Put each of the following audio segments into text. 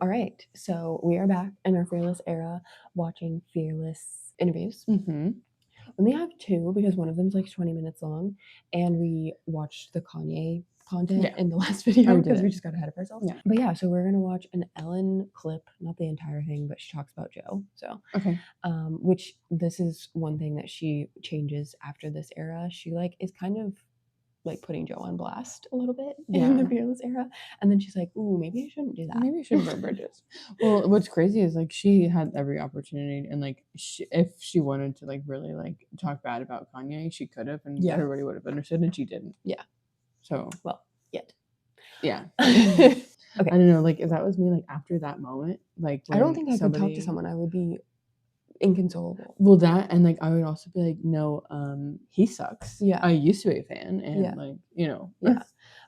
All right, so we are back in our Fearless era watching Fearless interviews. Mm-hmm. We only have two because one of them's like 20 minutes long, and we watched the Kanye content Yeah. in the last video Oh, we did because we it. just got ahead of ourselves. Yeah. But yeah, so we're gonna watch an Ellen clip, not the entire thing, but she talks about Joe. So, Okay. which this is one thing that she changes after this era. She like is kind of like putting Joe on blast a little bit in the Yeah. Fearless era, and then she's like, "Ooh, maybe I shouldn't do that. Maybe I shouldn't burn bridges." Well, what's crazy is like she had every opportunity, and like if she wanted to like really like talk bad about Kanye, she could have, and Yeah. everybody would have understood, and she didn't. Yeah. So Well, yet. yeah. Okay. I don't know. Like if that was me, like after that moment, like I don't when think I could talk to someone. I would be inconsolable. Well, that and like I would also be like, no, he sucks. Yeah. I used to be a fan, and Yeah. like you know, Yeah.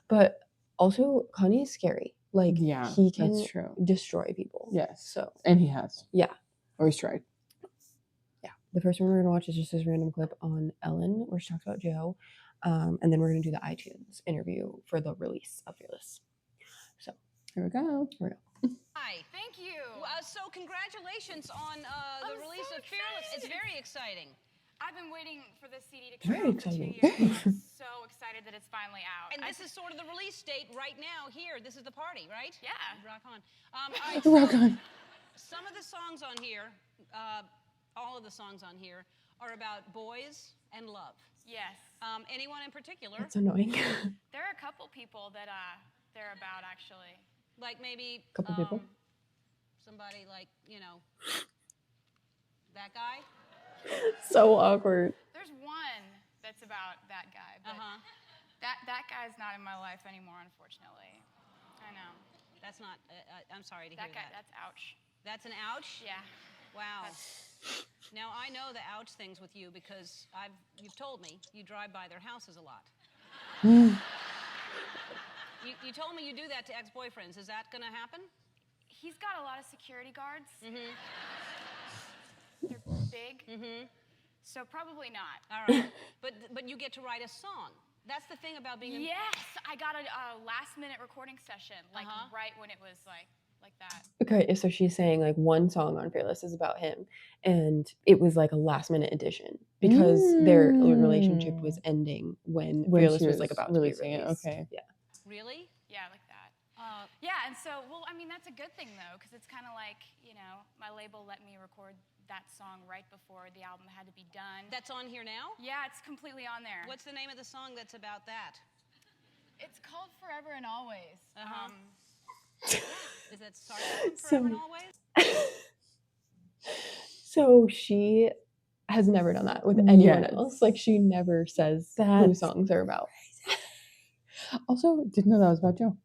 But also, Kanye is scary. Like, yeah, he can that's true. destroy people. Yes. So, And he has. yeah. Or he's tried. Yeah. The first one we're going to watch is just this random clip on Ellen where she talks about Joe. And then we're going to do the iTunes interview for the release of Fearless. So, Here we go. Hi. Thank you. So congratulations on the release of Fearless. It's very exciting. I've been waiting for this CD to come Very out for 2 exciting. years. I'm so excited that it's finally out. And this is sort of the release date right now here. This is the party, right? Yeah. Rock on. All right, Rock on. Some of the songs on here, all of the songs on here, are about boys and love. Yes. Anyone in particular? That's annoying. There are a couple people that they're about, actually. Like maybe Couple people? somebody like, you know, that guy? So awkward. There's one that's about that guy, but that guy's not in my life anymore, unfortunately. I know. That's not, I'm sorry to hear That guy, that. that's ouch. That's an ouch? Yeah. Wow. Now, I know the ouch things with you because you've told me you drive by their houses a lot. You told me you do that to ex-boyfriends. Is that going to happen? He's got a lot of security guards. Mm-hmm. They're big. Mm-hmm. So probably not. All right. But you get to write a song. That's the thing about being Yes, I got a last-minute recording session, like right when it was like that. Okay, so she's saying like one song on Fearless is about him, and it was like a last minute addition because their relationship was ending when Fearless was like about to be releasing it. released. Okay. Yeah. Really? Yeah, like that. Yeah, and so, well, I mean, that's a good thing, though, because it's kind of like, you know, my label let me record that song right before the album had to be done. That's on here now? Yeah, it's completely on there. What's the name of the song that's about that? It's called Forever and Always. Is that Sarcasm Forever and Always? So she has never done that with anyone else. Like, she never says who songs are about. Also, didn't know that was about Joe.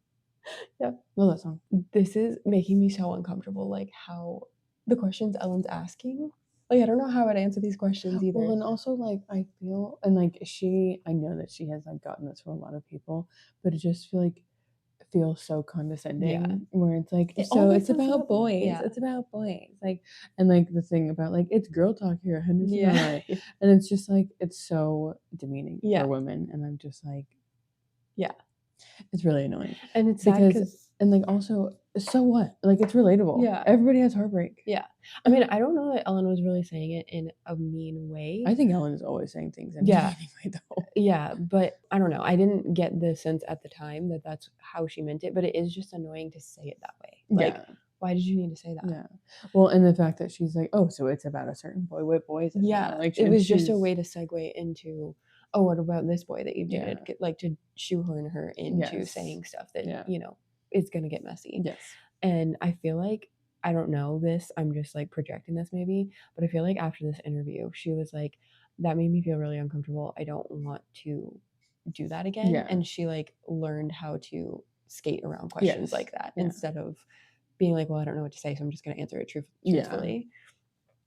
Yeah. Love that song. This is making me so uncomfortable, like how the questions Ellen's asking. Like, I don't know how I'd answer these questions either. Well, and also like I feel, and like I know that she has like gotten this from a lot of people, but it just feels so condescending. Yeah. Where it's like, It so always it's is about about- boys. yeah. It's about boys. Like, and like the thing about like it's girl talk here, Henderson. Yeah. And it's just like it's so demeaning Yeah. for women, and I'm just like, Yeah. it's really annoying. And it's sad because, and like also, so what? Like it's relatable. Yeah. Everybody has heartbreak. yeah. I mean, I don't know that Ellen was really saying it in a mean way. I think Ellen is always saying things in Yeah. a meaning way though. Yeah, but I don't know. I didn't get the sense at the time that that's how she meant it, but it is just annoying to say it that way. Like, Yeah. why did you need to say that? Yeah. Well, and the fact that she's like, oh, so it's about a certain boy. What boy is it? Yeah, Like it was just a way to segue into, oh, what about this boy that you've dated? Yeah. Like to shoehorn her into Yes. saying stuff that, Yeah. you know, is going to get messy. Yes. And I feel like, I don't know this, I'm just like projecting this maybe, but I feel like after this interview, she was like, that made me feel really uncomfortable. I don't want to do that again. Yeah. And she like learned how to skate around questions Yes. like that Yeah. instead of being like, well, I don't know what to say, so I'm just going to answer it Yeah. truthfully.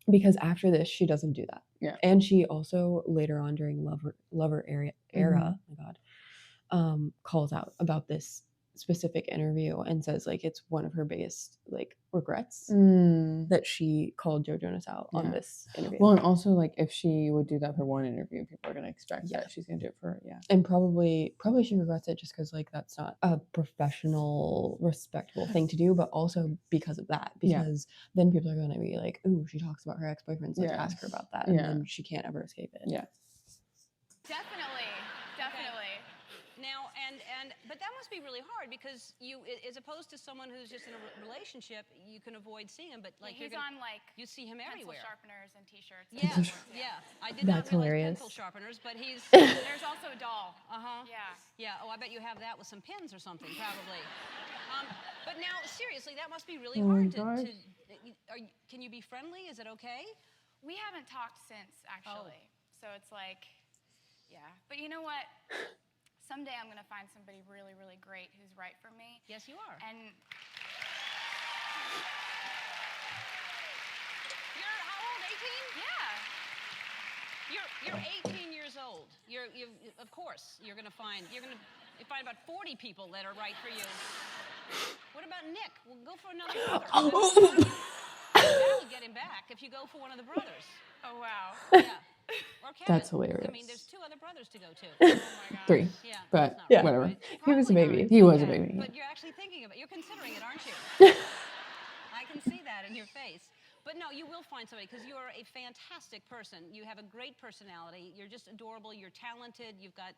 Because after this, she doesn't do that. Yeah. And she also later on during Lover era, oh my God, calls out about this specific interview and says like it's one of her biggest like regrets that she called Joe Jonas out on Yeah. this interview. Well, and also like if she would do that for one interview, people are gonna expect Yeah. that she's gonna do it for and probably she regrets it just because like that's not a professional, respectable thing to do, but also because of that, Yeah. because then people are gonna be like, ooh, she talks about her ex-boyfriends, like ask her Yes. about that, and Yeah. then she can't ever escape it. Yeah. Definitely. Definitely. Now, but that must be really hard because as opposed to someone who's just in a relationship, you can avoid seeing him, but like He's on like you see him pencil everywhere. sharpeners and t-shirts. Yeah, And yeah. I did That's not realize hilarious. pencil sharpeners, but he's. There's also a doll. Yeah. Yeah. Oh, I bet you have that with some pins or something, probably. But now, seriously, that must be really Oh my hard gosh. can you be friendly? Is it okay? We haven't talked since, actually. So it's like, yeah. But you know what? Someday I'm going to find somebody really, really great who's right for me. Yes, you are. And You're how old? 18? yeah. You're 18 years old. Of course you're going to find about 40 people that are right for you. What about Nick? Well, go for another brother. That'll get him back if you go for one of the brothers. Oh, wow. Yeah. Or Kevin. That's hilarious. I mean, there's 2 other brothers to go to. Oh, my God. 3. Yeah. But that's not Yeah. right, whatever. right? He was a Probably baby. not. He was a Okay. baby. But you're actually thinking of it. You're considering it, aren't you? I can see that in your face. But no, you will find somebody because you are a fantastic person. You have a great personality. You're just adorable. You're talented. You've got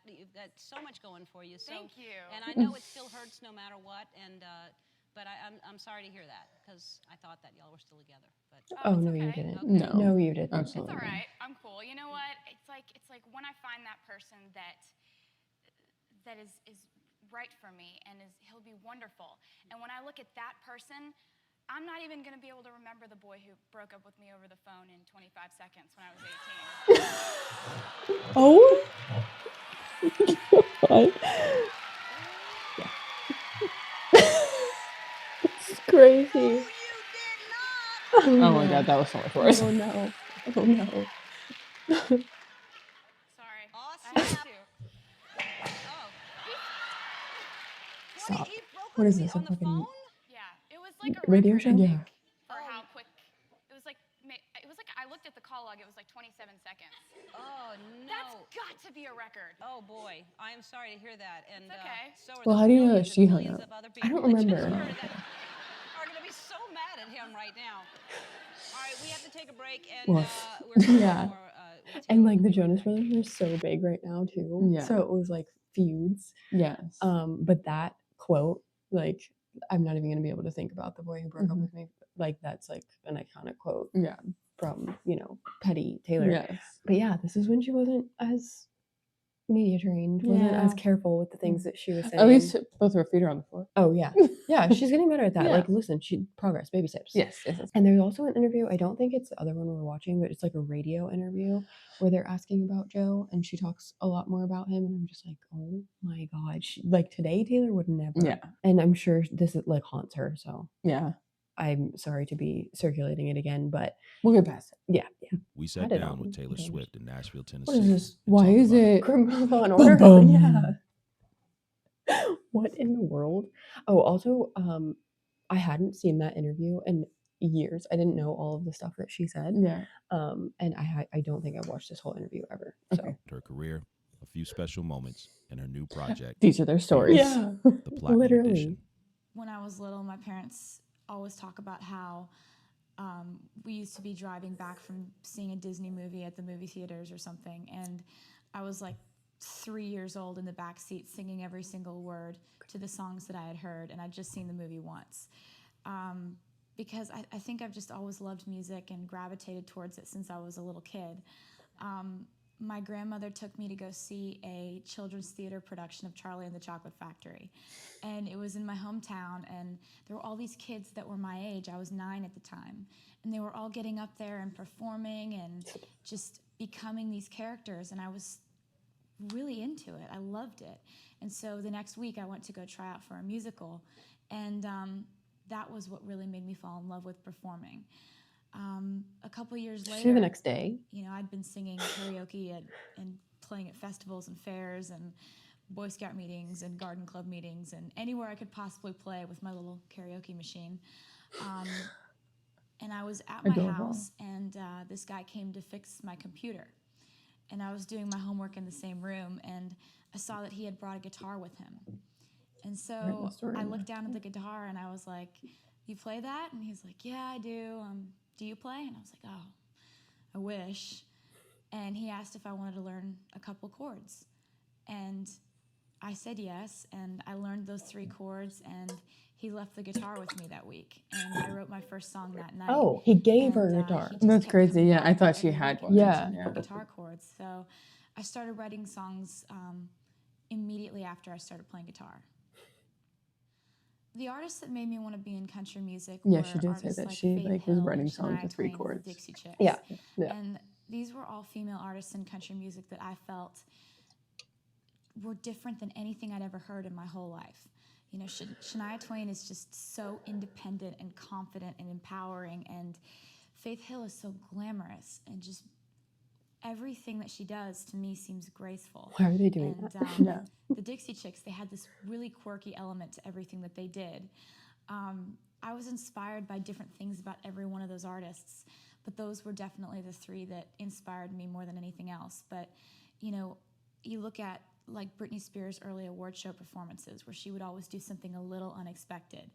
so much going for you. So, Thank you. And I know it still hurts no matter what. But I'm sorry to hear that because I thought that y'all were still together. But Oh, it's no, you okay. didn't. Okay. No. No, you didn't. Absolutely. It's all right. I'm cool. You know what? It's like when I find that person that is right for me and he'll be wonderful. And when I look at that person, I'm not even going to be able to remember the boy who broke up with me over the phone in 25 seconds when I was 18. Oh. God. Yeah. It's crazy. Oh my God, that was so much worse. Oh no. Oh no. Sorry. Awesome. I had to. Oh. Stop. He broke What up is with this, you a on the fucking phone? Yeah. It was like a radio record, show? I Yeah. think, for how quick. It was like I looked at the call log. It was like 27 seconds. Oh no. That's got to be a record. Oh boy, I am sorry to hear that. And It's okay. So are Well, the how do you know that millions and she hung millions up? of other I don't people that just remember. heard that are going to be so mad at him right now. All right, we have to take a break, and Well, we're going to yeah. more. We'll take And a like the little Jonas break. Brothers are so big right now too. Yeah. So it was like feuds. Yes. But that quote, like, I'm not even gonna be able to think about the boy who broke up Mhm. with me. Like that's like an iconic quote Yeah. from, Petty Taylor. Yes. But yeah, this is when she wasn't as media trained, wasn't as Yeah. careful with the things that she was saying. At least both her feet are on the floor. Oh yeah. Yeah, she's getting better at that. Yeah. Like listen, progress, baby steps. Yes. Yes. Yes. And there's also an interview, I don't think it's the other one we're watching, but it's like a radio interview where they're asking about Joe and she talks a lot more about him. And I'm just like, oh my God. Like today, Taylor would never. Yeah. And I'm sure this is like haunts her. So Yeah. I'm sorry to be circulating it again, but We'll get past it. yeah. We sat Had it down on with Taylor James. Swift in Nashville, Tennessee. What is this? and Why talked is about it? Criminal Law and Bum, Order. bum. Yeah. What in the world? Oh, also, I hadn't seen that interview in years. I didn't know all of the stuff that she said. Yeah. And I don't think I've watched this whole interview ever. So Okay. her career, a few special moments, and her new project, These are their stories. yeah, The Platinum literally. Edition. When I was little, my parents always talk about how we used to be driving back from seeing a Disney movie at the movie theaters or something, and I was like 3 years old in the back seat singing every single word to the songs that I had heard, and I'd just seen the movie once. Because I think I've just always loved music and gravitated towards it since I was a little kid. My grandmother took me to go see a children's theater production of Charlie and the Chocolate Factory. And it was in my hometown, and there were all these kids that were my age. I was 9 at the time. And they were all getting up there and performing and just becoming these characters. And I was really into it. I loved it. And so the next week I went to go try out for a musical. And that was what really made me fall in love with performing. A couple years later, The next day. I'd been singing karaoke and playing at festivals and fairs and Boy Scout meetings and garden club meetings and anywhere I could possibly play with my little karaoke machine. And I was at my Adorable. house, and this guy came to fix my computer. And I was doing my homework in the same room, and I saw that he had brought a guitar with him. And so story I in looked down at the guitar, and I was like, "You play that?" And he's like, "Yeah, I do. Do you play?" And I was like, "Oh, I wish." And he asked if I wanted to learn a couple chords. And I said yes, and I learned those 3 chords, and he left the guitar with me that week. And I wrote my first song that night. Oh, he gave her And, a guitar. he just That's kept crazy. coming Yeah, I back thought she every had week one. and Yeah. teaching me guitar chords. So I started writing songs immediately after I started playing guitar. The artists that made me want to be in country music Yeah, were she did say artists that like she, Faith like, was Hill writing and songs Shania with 3 Twain and the chords. Dixie Chicks. Yeah. Yeah. And these were all female artists in country music that I felt were different than anything I'd ever heard in my whole life. You know, Shania Twain is just so independent and confident and empowering, and Faith Hill is so glamorous, and just everything that she does to me seems graceful. Why are they doing And that? Yeah. the Dixie Chicks, they had this really quirky element to everything that they did. I was inspired by different things about every one of those artists, but those were definitely the 3 that inspired me more than anything else. But, you know, you look at like Britney Spears' early award show performances, where she would always do something a little unexpected.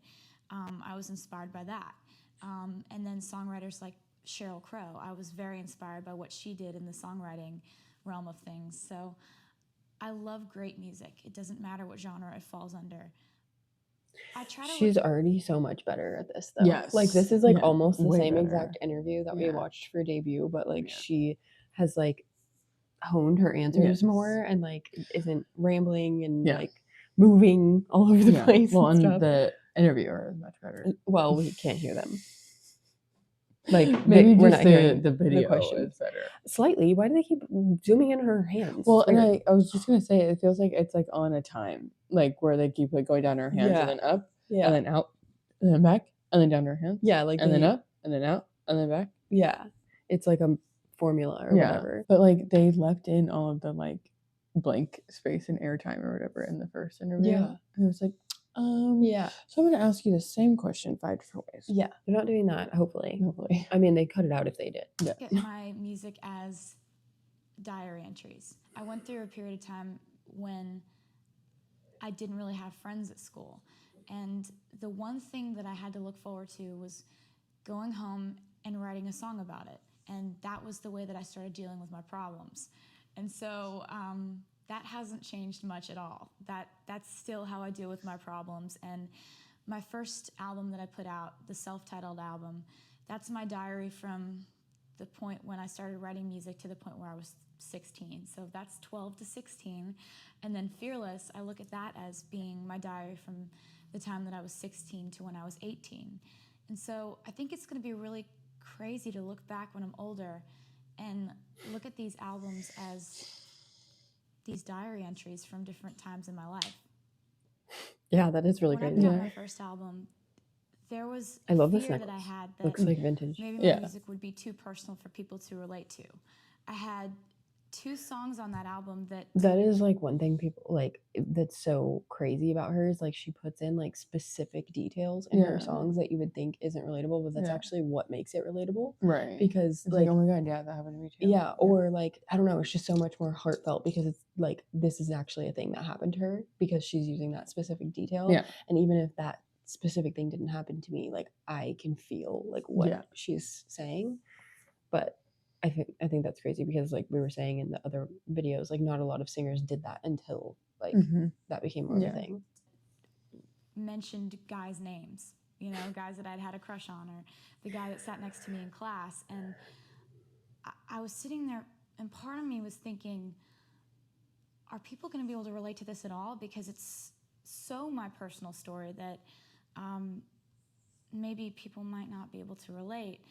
I was inspired by that. And then songwriters like Sheryl Crow, I was very inspired by what she did in the songwriting realm of things. So I love great music. It doesn't matter what genre it falls under. I try to She's look, already so much better at this though. Yes. Like this is like Yeah, almost the way same better. exact interview that we Yeah. watched for debut, but like Yeah. she has like honed her answers Yes. more and like isn't rambling and Yeah. like moving all over the Yeah. place Well, and and stuff. the interviewer is much better. Well, we can't hear them. Like Maybe we're just not hearing the video question. is better. Slightly. Why do they keep zooming in her hands? Well, It's and weird. I was just gonna say, it feels like it's like on a time, like where they keep like going down her hands Yeah. and then up, Yeah. and then out, and then back, and then down her hands, Yeah, like and then they- up, and then out, and then back. Yeah. It's like a formula or whatever. But like they left in all of the like blank space and airtime or whatever in the first interview. Yeah. And it was like, Yeah. so I'm gonna ask you the same question 5 different ways. Yeah. They're not doing that, hopefully. Hopefully. I mean, they cut it out if they did. Yeah. at my music as diary entries. I went through a period of time when I didn't really have friends at school. And the one thing that I had to look forward to was going home and writing a song about it. And that was the way that I started dealing with my problems. And so that hasn't changed much at all. That's still how I deal with my problems. And my first album that I put out, the self-titled album, that's my diary from the point when I started writing music to the point where I was 16. So that's 12 to 16. And then Fearless, I look at that as being my diary from the time that I was 16 to when I was 18. And so I think it's going to be really crazy to look back when I'm older and look at these albums as these diary entries from different times in my life. Yeah, that is really When I great. put out Yeah. my first album, there was I love fear this that I necklace. had that Looks like vintage. maybe my Yeah. music would be too personal for people to relate to. I had 2 songs on that album that That is like one thing people like that's so crazy about her is like she puts in like specific details in her Yeah. songs that you would think isn't relatable, but that's Yeah. actually what makes it relatable. Right. Because It's like, oh my god, yeah, that happened to me too. yeah, or like I don't know, it's just so much more heartfelt because it's like this is actually a thing that happened to her because she's using that specific detail. Yeah. And even if that specific thing didn't happen to me, like I can feel like what Yeah. she's saying. But I think that's crazy because like we were saying in the other videos, like not a lot of singers did that until like Mhm. that became more of Yeah. a thing. mentioned guys' names, you know, guys that I'd had a crush on, or the guy that sat next to me in class. And I was sitting there, and part of me was thinking, are people going to be able to relate to this at all? Because it's so my personal story that maybe people might not be able to relate.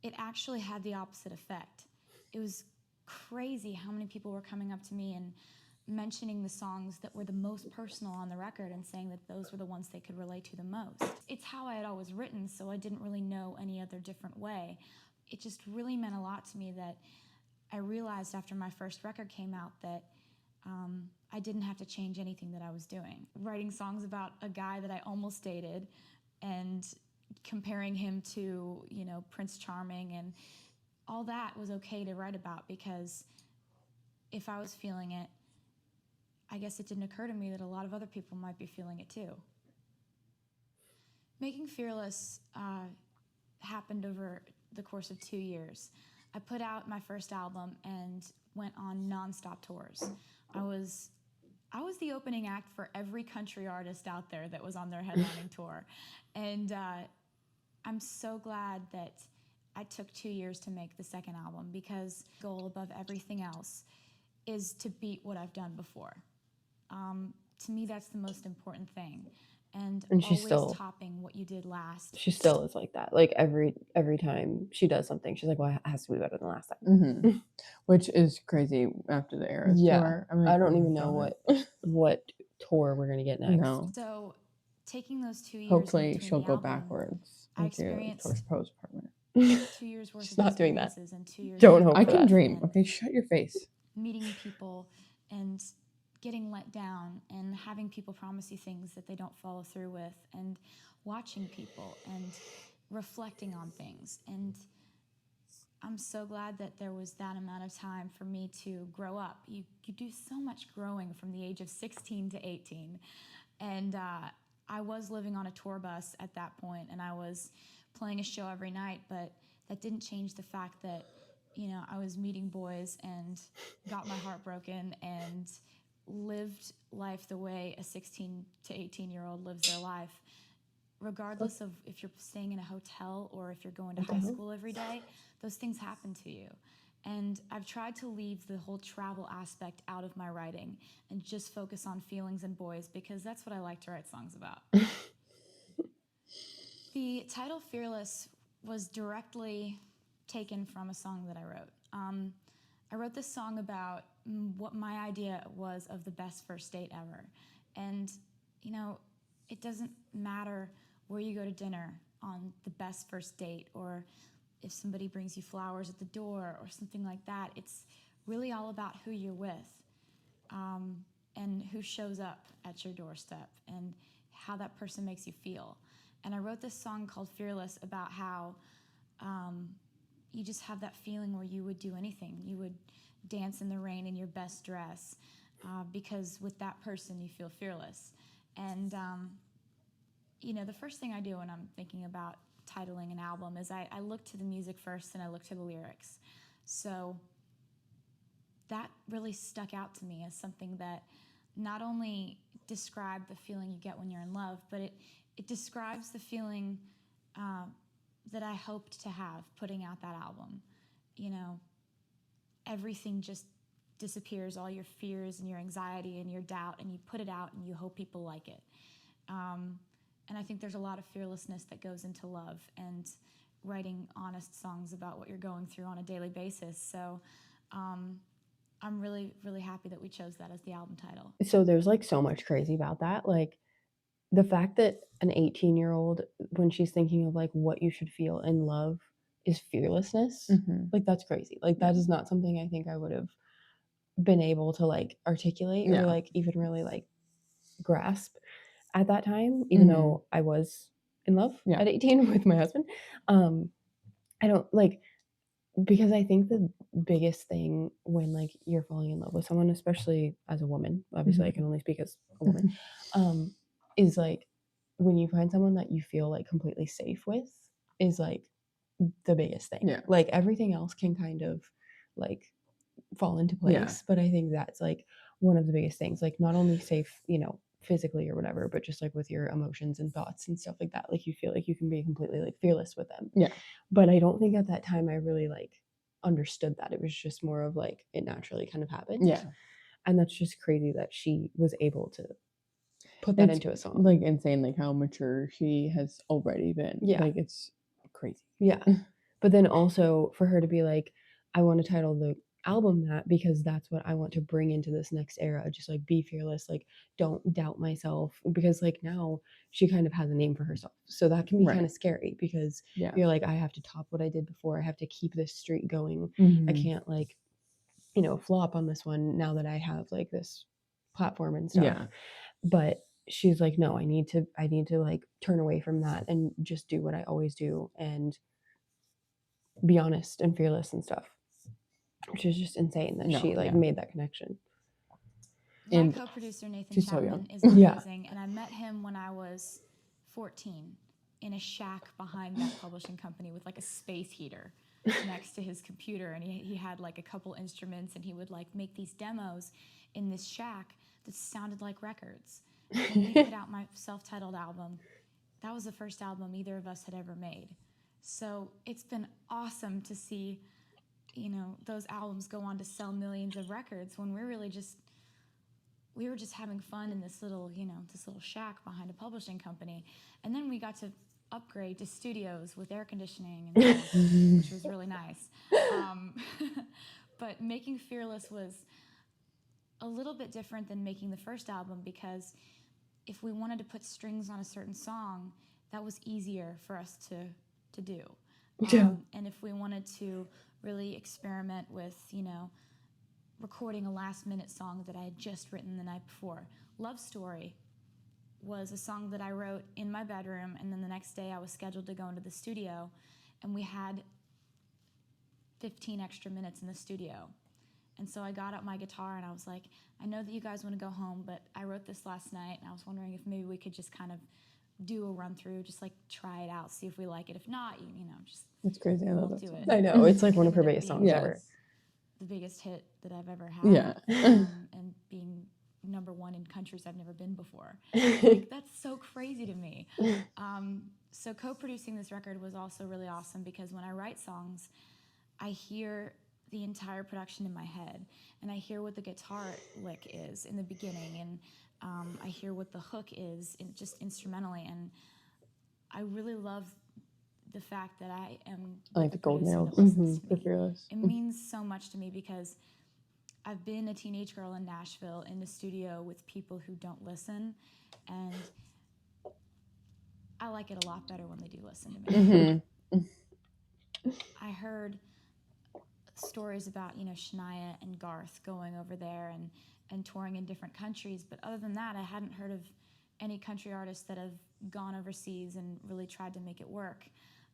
It actually had the opposite effect. It was crazy how many people were coming up to me and mentioning the songs that were the most personal on the record and saying that those were the ones they could relate to the most. It's how I had always written, so I didn't really know any other different way. It just really meant a lot to me that I realized after my first record came out that I didn't have to change anything that I was doing. Writing songs about a guy that I almost dated and comparing him to, Prince Charming, and all that was okay to write about, because if I was feeling it, I guess it didn't occur to me that a lot of other people might be feeling it too. Making Fearless happened over the course of 2 years. I put out my first album and went on nonstop tours. I was the opening act for every country artist out there that was on their headlining tour. And I'm so glad that I took 2 years to make the second album, because the goal above everything else is to beat what I've done before. To me, that's the most important thing. And she's always still topping what you did last. she still is like that. Like every time she does something, she's like, "Well, it has to be better than last time." Mm-hmm. Which is crazy after the Eras Yeah, tour. I'm like, I don't oh even my know God. what tour we're gonna get next. No. So taking those 2 years, Hopefully between she'll the go album, backwards I into experienced Post Partner. 2 years worth She's of not doing that. experiences and 2 years. Don't of hope I for can that. dream. and Okay, shut your face. meeting people and getting let down, and having people promise you things that they don't follow through with, and watching people and reflecting on things. And I'm so glad that there was that amount of time for me to grow up. You do so much growing from the age of 16 to 18. And I was living on a tour bus at that point, and I was playing a show every night, but that didn't change the fact that, I was meeting boys and got my heart broken and lived life the way a 16 to 18-year-old lives their life. Regardless of if you're staying in a hotel or if you're going to high school every day, those things happen to you. And I've tried to leave the whole travel aspect out of my writing and just focus on feelings and boys, because that's what I like to write songs about. The title Fearless was directly taken from a song that I wrote. I wrote this song about what my idea was of the best first date ever. And, it doesn't matter where you go to dinner on the best first date, or if somebody brings you flowers at the door or something like that. It's really all about who you're with, and who shows up at your doorstep, and how that person makes you feel. And I wrote this song called Fearless about how you just have that feeling where you would do anything. You would dance in the rain in your best dress, because with that person you feel fearless. And the first thing I do when I'm thinking about titling an album is I look to the music first, and I look to the lyrics. So that really stuck out to me as something that not only described the feeling you get when you're in love, but it describes the feeling that I hoped to have putting out that album. Everything just disappears, all your fears and your anxiety and your doubt, and you put it out and you hope people like it. And I think there's a lot of fearlessness that goes into love and writing honest songs about what you're going through on a daily basis. So I'm really, really happy that we chose that as the album title. So there's like so much crazy about that. Like the fact that an 18-year-old, when she's thinking of like what you should feel in love, is fearlessness. Mm-hmm. Like that's crazy. Like that is not something I think I would have been able to like articulate or like even really like grasp at that time, even though I was in love at 18 with my husband. I don't like, because I think the biggest thing when like you're falling in love with someone, especially as a woman, obviously I can only speak as a woman, is like when you find someone that you feel like completely safe with is like the biggest thing. Yeah. Like everything else can kind of like fall into place. Yeah. But I think that's like one of the biggest things, like not only safe, physically or whatever, but just like with your emotions and thoughts and stuff like that. Like you feel like you can be completely like fearless with them. Yeah. But I don't think at that time I really like understood that. It was just more of like it naturally kind of happened. Yeah. And that's just crazy that she was able to put that into a song. Like insane, like how mature she has already been. Yeah. Like it's crazy. Yeah. But then also for her to be like, I want to title the album that because that's what I want to bring into this next era. Just like be fearless, like don't doubt myself, because like now she kind of has a name for herself. So that can be kind of scary because you're like, I have to top what I did before. I have to keep this streak going. I can't like, flop on this one now that I have like this platform and stuff. Yeah. But she's like, no, I need to like turn away from that and just do what I always do and be honest and fearless and stuff. Which is just insane that No, she like yeah. made that connection. My And co-producer Nathan she's so Chapman young. is Yeah. amazing, and I met him when I was 14 in a shack behind that publishing company with like a space heater next to his computer, and he had like a couple instruments, and he would like make these demos in this shack that sounded like records. When we put out my self-titled album, that was the first album either of us had ever made. So it's been awesome to see, you know, those albums go on to sell millions of records when we were just having fun in this little, you know, this little shack behind a publishing company. And then we got to upgrade to studios with air conditioning and stuff, which was really nice. But making Fearless was a little bit different than making the first album, because if we wanted to put strings on a certain song, that was easier for us to do. Yeah. And if we wanted to really experiment with, you know, recording a last-minute song that I had just written the night before. Love Story was a song that I wrote in my bedroom, and then the next day I was scheduled to go into the studio, and we had 15 extra minutes in the studio. And so I got out my guitar and I was like, I know that you guys want to go home, but I wrote this last night, and I was wondering if maybe we could just kind of do a run through, just like try it out, see if we like it. If not, you know, just That's crazy. I love won't that do song. it. I know. It's like one of her Ended up biggest being songs Yes. ever. the biggest hit that I've ever had. Yeah. And being #1 in countries I've never been before. Like, that's so crazy to me. So co-producing this record was also really awesome, because when I write songs, I hear the entire production in my head, and I hear what the guitar lick is in the beginning, and I hear what the hook is just instrumentally, and I really love the fact that I am I like the the gold producer nailed that listens to for me. Fearless. It means so much to me, because I've been a teenage girl in Nashville in the studio with people who don't listen, and I like it a lot better when they do listen to me. I heard stories about, you know, Shania and Garth going over there and touring in different countries, but other than that, I hadn't heard of any country artists that have gone overseas and really tried to make it work.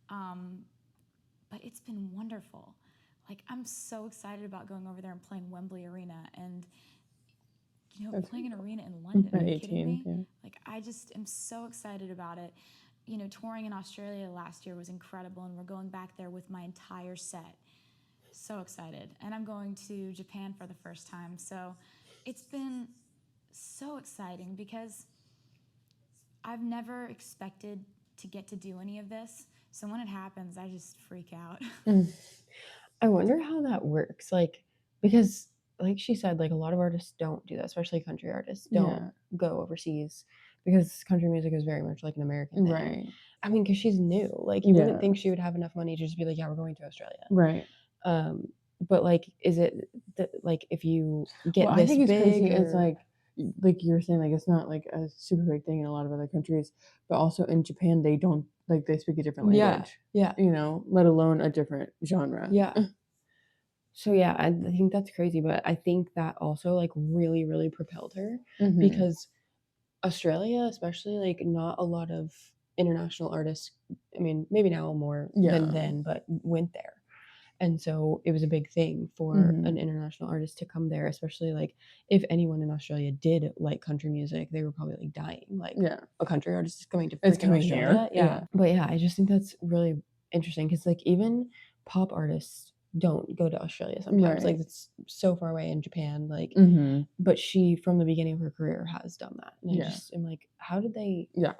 But it's been wonderful. Like, I'm so excited about going over there and playing Wembley Arena, and, you know, That's playing an arena in London. At Are you kidding 18, me? yeah. Like, I just am so excited about it. You know, touring in Australia last year was incredible, and we're going back there with my entire set. So excited. And I'm going to Japan for the first time. So it's been so exciting, because I've never expected to get to do any of this. So when it happens, I just freak out. I wonder how that works. Like, because like she said, like a lot of artists don't do that, especially country artists don't go overseas, because country music is very much like an American thing. Right. I mean, because she's new. Like, you wouldn't Yeah. think she would have enough money to just be like, yeah, we're going to Australia. Right. But like, is it like if you get Well, this I think it's big, crazy. It's or- like you were saying, like it's not like a super big thing in a lot of other countries, but also in Japan they don't, like, they speak a different language. yeah, You know, let alone a different genre. yeah. So yeah, I think that's crazy, but I think that also like really, really propelled her, Mhm. because Australia, especially, like not a lot of international artists. I mean, maybe now more Yeah. than then, but went there. And so it was a big thing for Mhm. an international artist to come there, especially like if anyone in Australia did like country music, they were probably like dying. Like, Yeah. a country artist is coming to It's freaking coming Australia. here. Yeah. But yeah, I just think that's really interesting, because like even pop artists don't go to Australia sometimes. Like, Right. it's so far away in Japan. Like, Mhm. but she from the beginning of her career has done that. And I Yeah. just am like, how did they Yeah.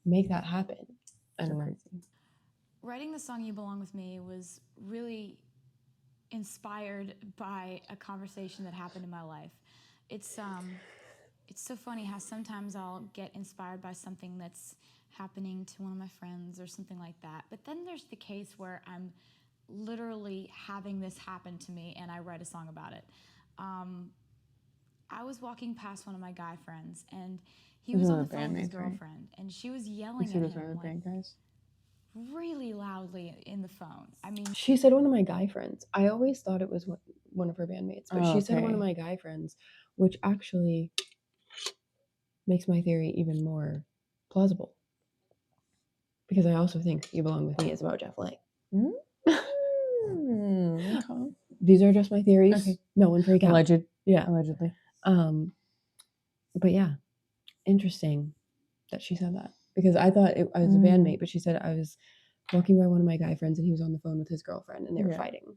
make that happen? I So don't know. crazy. Writing the song You Belong With Me was really inspired by a conversation that happened in my life. It's so funny how sometimes I'll get inspired by something that's happening to one of my friends or something like that. But then there's the case where I'm literally having this happen to me and I write a song about it. I was walking past one of my guy friends, and he was one on of the the phone with his bandmates, right? girlfriend, and she was You yelling see at those one him of the like, band guys? really loudly in the phone. I mean, She said one of my guy friends. I always thought it was one of her bandmates, but Oh, she said one of okay. my guy friends, which actually makes my theory even more plausible. Because I also think You Belong With Me is about Jeff Lang. Okay. These are just my theories. Okay. No one freak out. Allegedly. But yeah, interesting that she said that, because I thought I was a bandmate, but she said I was walking by one of my guy friends and he was on the phone with his girlfriend and they were fighting.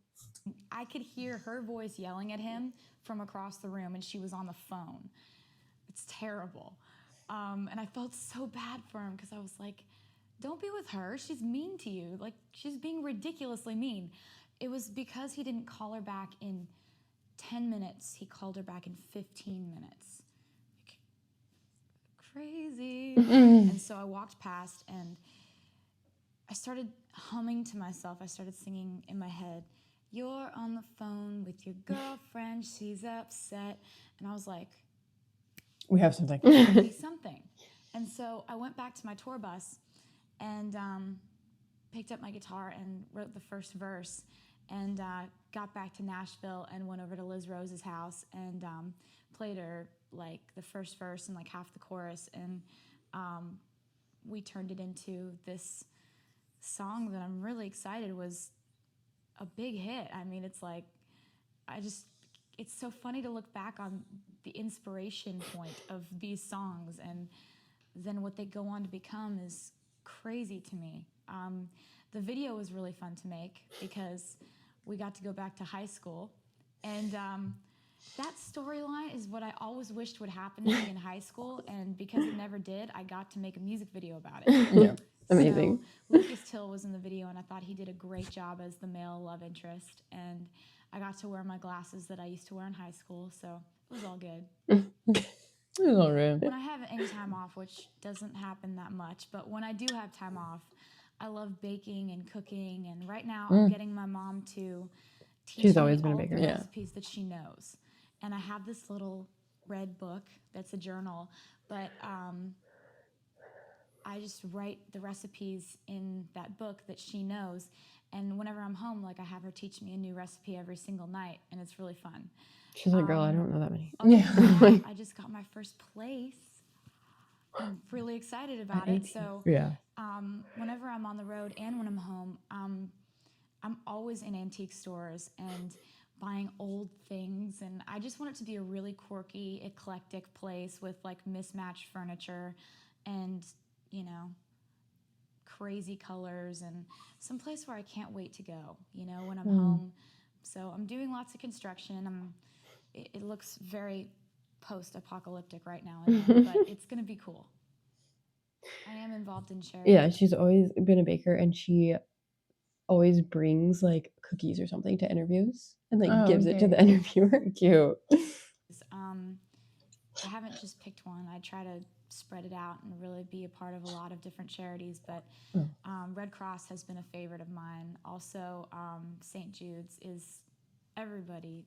I could hear her voice yelling at him from across the room, and she was on the phone. It's terrible. And I felt so bad for him because I was like, don't be with her. She's mean to you. Like, she's being ridiculously mean. It was because he didn't call her back in 10 minutes. He called her back in 15 minutes. Like, crazy. And so I walked past and I started humming to myself. I started singing in my head, "You're on the phone with your girlfriend. She's upset." And I was like, We have something. maybe something. And so I went back to my tour bus and picked up my guitar and wrote the first verse, and got back to Nashville and went over to Liz Rose's house and played her like the first verse and like half the chorus, and we turned it into this song that I'm really excited was a big hit. I mean, it's like, it's so funny to look back on the inspiration point of these songs, and then what they go on to become is crazy to me. The video was really fun to make because we got to go back to high school, and that storyline is what I always wished would happen to me in high school, and because it never did, I got to make a music video about it. Yeah. Amazing. So Lucas Till was in the video, and I thought he did a great job as the male love interest, and I got to wear my glasses that I used to wear in high school, so it was all good. It was all right. When I have any time off, which doesn't happen that much, but when I do have time off, I love baking and cooking, and right now I'm getting my mom to teach She's me always been a all of the baker. Yeah. recipes that she knows. And I have this little red book that's a journal, but I just write the recipes in that book that she knows, and whenever I'm home, like, I have her teach me a new recipe every single night, and it's really fun. She's like, girl, I don't know that many. Other than that, I just got my first place. I'm really excited about it. So Yeah. whenever I'm on the road and when I'm home, I'm always in antique stores and buying old things, and I just want it to be a really quirky, eclectic place with like mismatched furniture and, you know, crazy colors, and some place where I can't wait to go, you know, when I'm home. So I'm doing lots of construction. It looks very post-apocalyptic right now, but it's going to be cool. I am involved in charity. Yeah, she's always been a baker, and she always brings like cookies or something to interviews and like gives it to the interviewer. Cute. I haven't just picked one. I try to spread it out and really be a part of a lot of different charities, but Red Cross has been a favorite of mine. Also, St. Jude's is everybody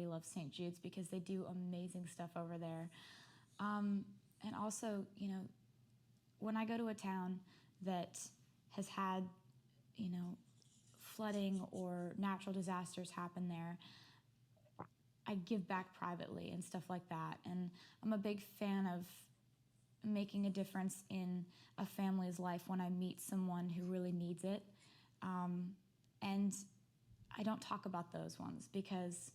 loves St. Jude's because they do amazing stuff over there. And also, you know, when I go to a town that has had, you know, flooding or natural disasters happen there, I give back privately and stuff like that. And I'm a big fan of making a difference in a family's life when I meet someone who really needs it. And I don't talk about those ones because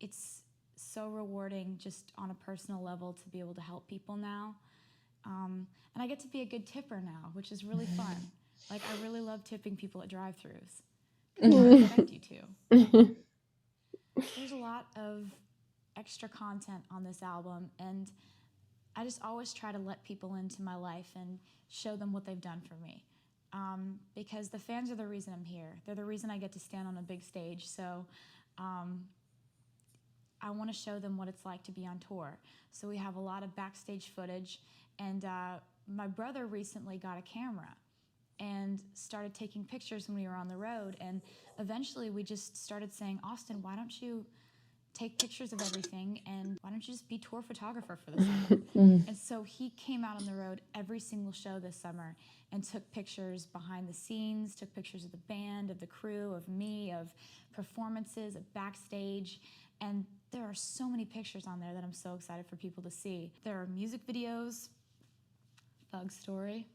it's so rewarding just on a personal level to be able to help people now. And I get to be a good tipper now, which is really fun. Like, I really love tipping people at drive-thrus because I expect you to. There's a lot of extra content on this album, and I just always try to let people into my life and show them what they've done for me. Because the fans are the reason I'm here. They're the reason I get to stand on a big stage. So I want to show them what it's like to be on tour. So we have a lot of backstage footage, and my brother recently got a camera and started taking pictures when we were on the road, and eventually we just started saying, Austin, why don't you take pictures of everything, and why don't you just be tour photographer for the summer? And so he came out on the road every single show this summer and took pictures behind the scenes, took pictures of the band, of the crew, of me, of performances, of backstage. And there are so many pictures on there that I'm so excited for people to see. There are music videos, Thug Story,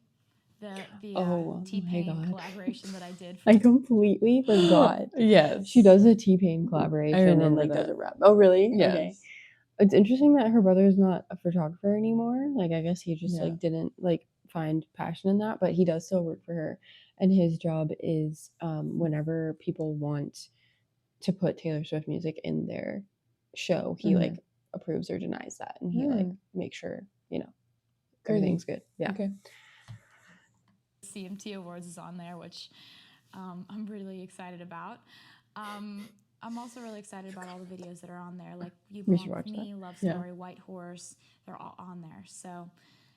the Oh my T-Pain God. collaboration that I did. I completely forgot. Yes. She does a T-Pain collaboration and remember like does that. a rap. Oh, really? Yes. Okay. It's interesting that her brother's not a photographer anymore. Like, I guess he just Yeah. like didn't like find passion in that, but he does still work for her. And his job is whenever people want to put Taylor Swift music in their show, he Mhm. like approves or denies that, and he like makes sure everything's good. Yeah. Okay. CMT Awards is on there, which I'm really excited about. I'm also really excited about all the videos that are on there, like You We Belong should With watch Me, Love Yeah. Story, White Horse. They're all on there. So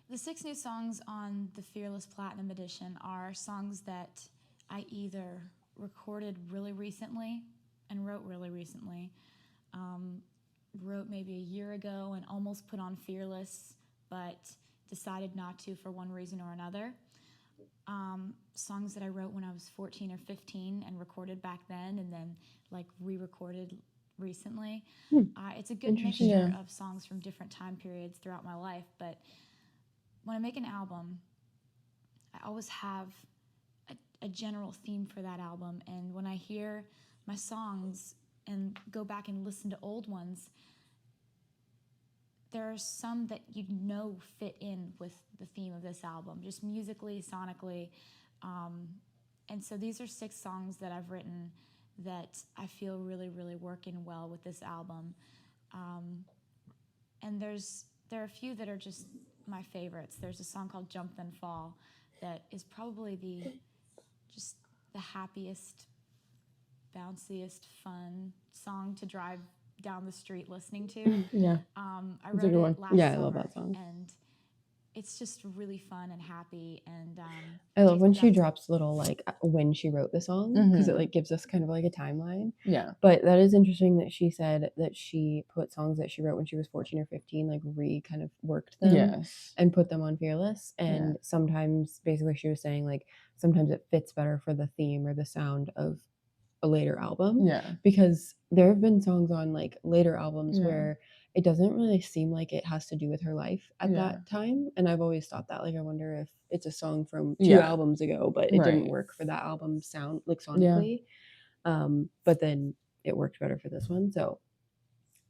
the 6 new songs on the Fearless Platinum Edition are songs that I either recorded really recently and wrote really recently, wrote maybe a year ago and almost put on Fearless, but decided not to for one reason or another. Songs that I wrote when I was 14 or 15 and recorded back then and then like re-recorded recently. It's a good mixture Yeah. of songs from different time periods throughout my life, but when I make an album, I always have a general theme for that album, and when I hear my songs and go back and listen to old ones, there are some that fit in with the theme of this album, just musically, sonically. And so these are 6 songs that I've written that I feel really, really working well with this album. And there are a few that are just my favorites. There's a song called Jump Then Fall that is probably the happiest, bounciest, fun song to drive down the street listening to. Yeah. I It's a wrote good it one. last Yeah, I summer, love that song. and it's just really fun and happy. And I love when Jason she Jackson- drops little like when she wrote the song because it like gives us kind of like a timeline. Yeah. But that is interesting that she said that she put songs that she wrote when she was 14 or 15, like kind of worked them Yes. and put them on Fearless. And sometimes, basically, she was saying like sometimes it fits better for the theme or the sound of a later album. Yeah. Because there have been songs on like later albums Yeah. where it doesn't really seem like it has to do with her life at Yeah. that time. And I've always thought that, like, I wonder if it's a song from 2 Yeah. albums ago, but it didn't Right. work for that album sound like sonically. But then it worked better for this one. So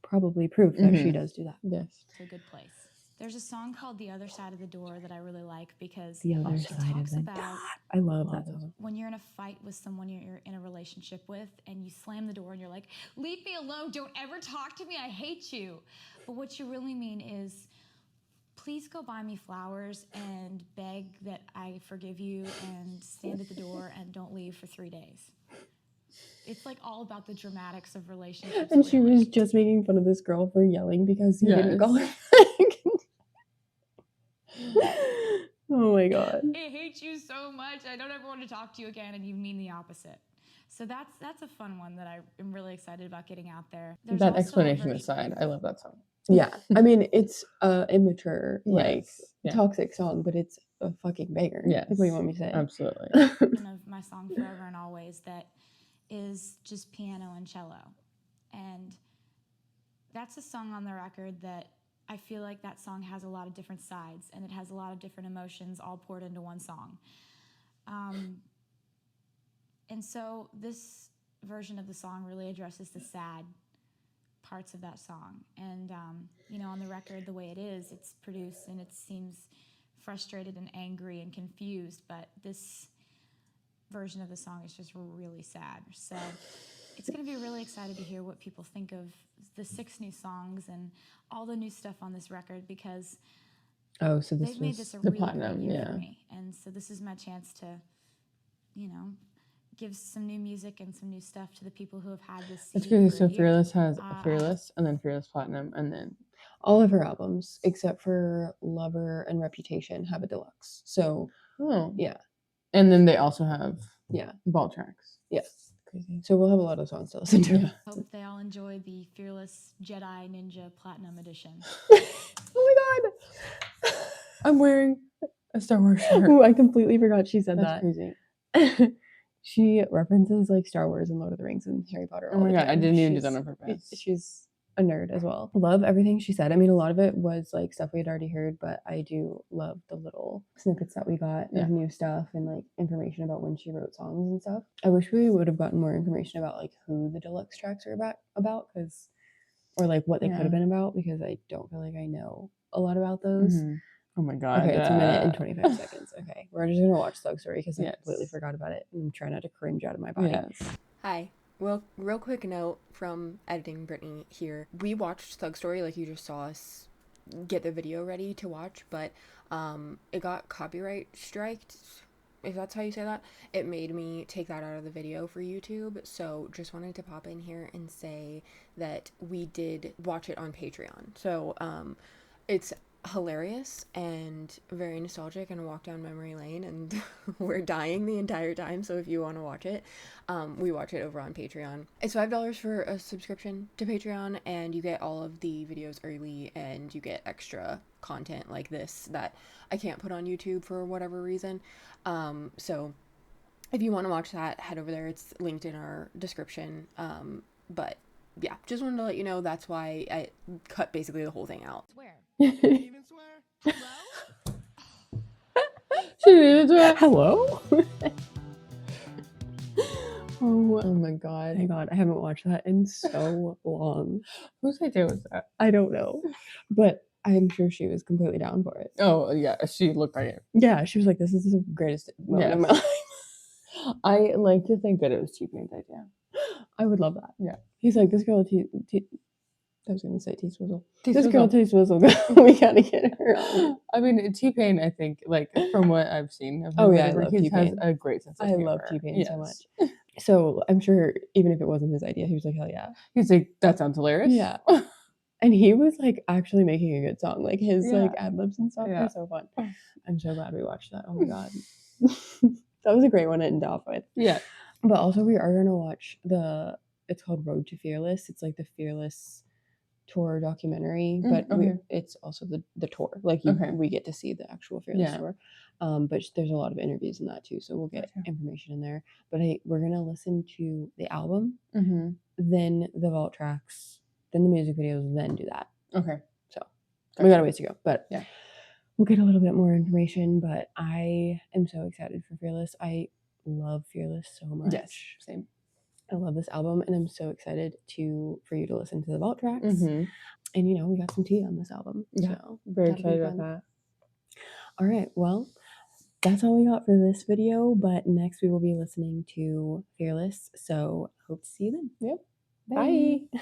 probably proof that she does do that. Yes. to a good place. There's a song called The Other Side of the Door that I really like because The Other it Side of talks the about Door. I love that song. when you're in a fight with someone you're in a relationship with and you slam the door and you're like, leave me alone, don't ever talk to me, I hate you. But what you really mean is, please go buy me flowers and beg that I forgive you and stand at the door and don't leave for 3 days. It's like all about the dramatics of relationships. And she really. was just making fun of this girl for yelling because he didn't call her back. Oh my god. I hate you so much. I don't ever want to talk to you again, and you mean the opposite. So that's a fun one that I am really excited about getting out there. There's That also a explanation version- aside, I love that song. Yeah. I mean, it's immature, like Yes. Yeah. toxic song, but it's a fucking banger. Yes. Like, what do you want me to say? Absolutely. version of my song Forever and Always that is just piano and cello. And that's a song on the record that I feel like that song has a lot of different sides and it has a lot of different emotions all poured into one song. And so this version of the song really addresses the sad parts of that song. And, on the record, the way it is, it's produced and it seems frustrated and angry and confused, but this version of the song is just really sad. So it's going to be really excited to hear what people think of the 6 new songs and all the new stuff on this record because Oh, so this they've made was this a the really platinum, great year yeah. for me. And so this is my chance to, give some new music and some new stuff to the people who have had this That's CD crazy. for So a year. Fearless has Fearless and then Fearless Platinum and then all of her albums except for Lover and Reputation have a deluxe. So oh yeah. And then they also have Yeah. ball tracks. Yes. crazy. So we'll have a lot of songs to listen to. Yeah. Hope they all enjoy the Fearless Jedi Ninja Platinum Edition. Oh my god! I'm wearing a Star Wars shirt. Ooh, I completely forgot she said That's that. crazy. She references like Star Wars and Lord of the Rings and Harry Potter. Oh all my the god, I time. didn't even do that She's- on purpose. She's a nerd as well. Love everything she said. I mean, a lot of it was like stuff we had already heard, but I do love the little snippets that we got Yeah. of new stuff and like information about when she wrote songs and stuff. I wish we would have gotten more information about like who the deluxe tracks are about, because or like what they could Yeah. have been about, because I don't feel like I know a lot about those. Mhm. Oh my god. Okay, it's a minute and 25 seconds. Okay, we're just gonna watch Thug Story because I completely Yes. forgot about it and try not to cringe out of my body. Yes. Hi. Well, real quick note from editing Brittany here. We watched Thug Story like you just saw us get the video ready to watch, but it got copyright striked, if that's how you say that. It made me take that out of the video for YouTube, so just wanted to pop in here and say that we did watch it on Patreon. So it's hilarious and very nostalgic and a walk down memory lane, and we're dying the entire time. So if you want to watch it, we watch it over on Patreon. It's $5 for a subscription to Patreon, and you get all of the videos early, and you get extra content like this that I can't put on YouTube for whatever reason. So if you want to watch that, head over there. It's linked in our description. But yeah, just wanted to let you know that's why I cut basically the whole thing out. Swear. Even swear? Hello? She did it. Hello? Oh my god. Thank God, I haven't watched that in so long. Whose idea was that? I don't know, but I'm sure she was completely down for it. Oh yeah, she looked like it. Yeah, she was like, "This is the greatest moment of my Yes. life." I like to think that it was T-Pain's idea. I would love that. Yeah. He's like, "This girl, I was gonna say T-Swizzle. This T-Swizzle. girl, T-Swizzle. We gotta get her on." I mean, T-Pain, I think, like, from what I've seen of him, Oh, yeah, I whatever, love he has T-Pain. a great sense of I humor. love T-Pain so Yes. much. So I'm sure even if it wasn't his idea, he was like, "Hell yeah." He's like, that sounds hilarious. Yeah. And he was like actually making a good song. Like his like Yeah. ad libs and stuff Yeah. were so fun. I'm so glad we watched that. Oh my god. That was a great one to end off with. Yeah. But also we are gonna watch it's called Road to Fearless. It's like the Fearless tour documentary, but okay. it's also the tour. Like Okay. we get to see the actual Fearless Yeah. tour. But there's a lot of interviews in that too, so we'll get Gotcha. information in there. But we're gonna listen to the album, Mm-hmm. then the vault tracks, then the music videos, then do that. Okay. So Gotcha. we got a ways to go, but Yeah. we'll get a little bit more information. But I am so excited for Fearless. I love Fearless so much. Yes. Same. I love this album, and I'm so excited for you to listen to the vault tracks. Mm-hmm. And we got some tea on this album. Yeah. So Very that'll be excited about fun. that. All right, well, that's all we got for this video. But next we will be listening to Fearless. So hope to see you then. Yep. Bye. Bye.